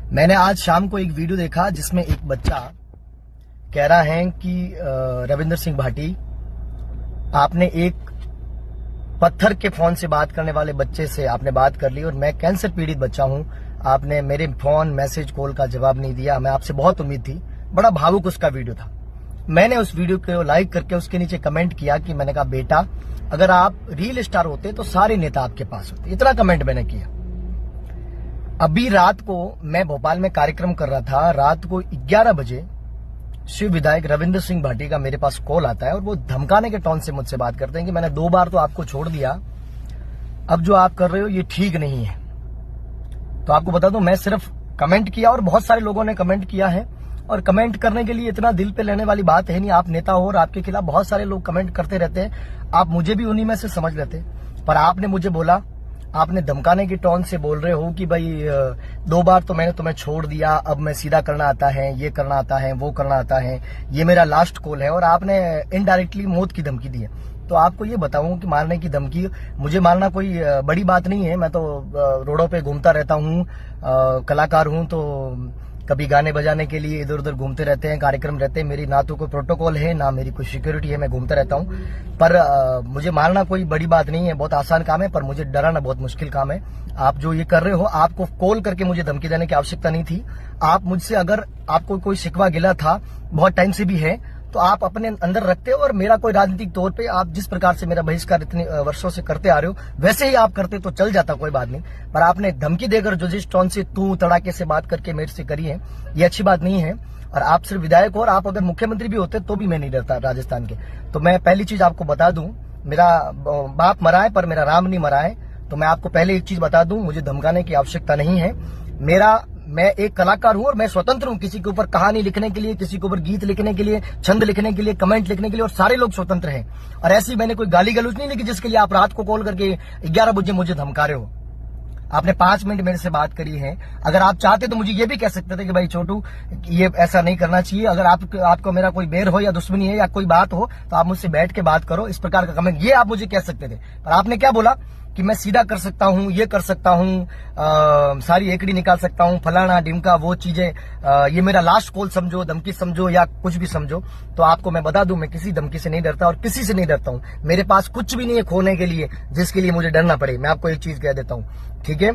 मैंने आज शाम को एक वीडियो देखा जिसमें एक बच्चा कह रहा है कि रविंद्र सिंह भाटी, आपने एक पत्थर के फोन से बात करने वाले बच्चे से आपने बात कर ली और मैं कैंसर पीड़ित बच्चा हूं, आपने मेरे फोन मैसेज कॉल का जवाब नहीं दिया। मैं आपसे बहुत उम्मीद थी। बड़ा भावुक उसका वीडियो था। मैंने उस वीडियो को लाइक करके उसके नीचे कमेंट किया कि मैंने कहा बेटा, अगर आप रियल स्टार होते तो सारे नेता आपके पास होते। इतना कमेंट मैंने किया। अभी रात को मैं भोपाल में कार्यक्रम कर रहा था। रात को 11 बजे शिव विधायक रविंद्र सिंह भाटी का मेरे पास कॉल आता है और वो धमकाने के टोन से मुझसे बात करते हैं कि मैंने 2 बार तो आपको छोड़ दिया, अब जो आप कर रहे हो ये ठीक नहीं है। तो आपको बता दूं, मैं सिर्फ कमेंट किया और बहुत सारे लोगों ने कमेंट किया है। और कमेंट करने के लिए इतना दिल पे लेने वाली बात है नहीं। आप नेता हो और आपके खिलाफ बहुत सारे लोग कमेंट करते रहते हैं। आप मुझे भी उन्हीं में से समझ लेते। पर आपने मुझे बोला, आपने धमकाने की टोन से बोल रहे हो कि भाई 2 बार तो मैंने तुम्हें छोड़ दिया, अब मैं सीधा करना आता है, ये करना आता है, वो करना आता है, ये मेरा लास्ट कॉल है। और आपने इनडायरेक्टली मौत की धमकी दी है। तो आपको ये बताऊं कि मारने की धमकी, मुझे मारना कोई बड़ी बात नहीं है। मैं तो रोडों पे घूमता रहता हूं, कलाकार हूं, तो कभी गाने बजाने के लिए इधर उधर घूमते रहते हैं, कार्यक्रम रहते हैं। मेरी ना तो कोई प्रोटोकॉल है, ना मेरी कोई सिक्योरिटी है, मैं घूमता रहता हूं। पर मुझे मारना कोई बड़ी बात नहीं है, बहुत आसान काम है। पर मुझे डराना बहुत मुश्किल काम है। आप जो ये कर रहे हो, आपको कॉल करके मुझे धमकी देने की आवश्यकता नहीं थी। आप मुझसे, अगर आपको कोई शिकवा गिला था, बहुत टाइम से भी है, तो आप अपने अंदर रखते हो। और मेरा कोई राजनीतिक तौर पे आप जिस प्रकार से मेरा बहिष्कार इतने वर्षों से करते आ रहे हो, वैसे ही आप करते तो चल जाता, कोई बात नहीं। पर आपने धमकी देकर जो जिस टोन से तू तड़ाके से बात करके मेरे से करी है, ये अच्छी बात नहीं है। और आप सिर्फ विधायक हो, और आप अगर मुख्यमंत्री भी होते तो भी मैं नहीं डरता राजस्थान के। तो मैं पहली चीज आपको बता दूं, मेरा बाप मरा है पर मेरा राम नहीं मरा है। तो मैं आपको पहले एक चीज बता दूं, मुझे धमकाने की आवश्यकता नहीं है। मैं एक कलाकार हूं और मैं स्वतंत्र हूं। किसी के ऊपर कहानी लिखने के लिए, किसी के ऊपर गीत लिखने के लिए, छंद लिखने के लिए, कमेंट लिखने के लिए, और सारे लोग स्वतंत्र हैं। और ऐसी मैंने कोई गाली गलौज नहीं लिखी जिसके लिए आप रात को कॉल करके 11 बजे मुझे धमका रहे हो। आपने 5 मिनट मेरे से बात करी है। अगर आप चाहते तो मुझे ये भी कह सकते थे कि भाई छोटू, ये ऐसा नहीं करना चाहिए। अगर आपको मेरा कोई बैर हो या दुश्मनी है या कोई बात हो, तो आप मुझसे बैठ के बात करो। इस प्रकार का कमेंट ये आप मुझे कह सकते थे। पर आपने क्या बोला कि मैं सीधा कर सकता हूं, ये कर सकता हूं, सारी एकड़ी निकाल सकता हूं, फलाना डिमका, वो चीजें, ये मेरा लास्ट कॉल समझो, धमकी समझो या कुछ भी समझो। तो आपको मैं बता दूं, मैं किसी धमकी से नहीं डरता और किसी से नहीं डरता हूं। मेरे पास कुछ भी नहीं है खोने के लिए जिसके लिए मुझे डरना पड़े। मैं आपको एक चीज कह देता हूं, ठीक है।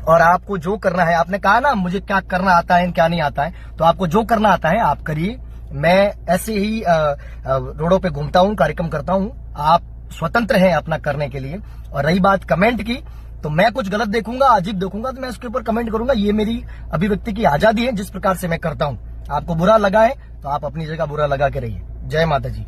और आपको जो करना है, आपने कहा ना मुझे क्या करना आता है क्या नहीं आता है, तो आपको जो करना आता है आप करिए। मैं ऐसे ही रोडों पे घूमता हूं, कार्यक्रम करता हूं। आप स्वतंत्र हैं अपना करने के लिए। और रही बात कमेंट की, तो मैं कुछ गलत देखूंगा, अजीब देखूंगा, तो मैं उसके ऊपर कमेंट करूंगा। ये मेरी अभिव्यक्ति की आजादी है, जिस प्रकार से मैं करता हूं। आपको बुरा लगा है तो आप अपनी जगह बुरा लगा के रहिए। जय माता जी।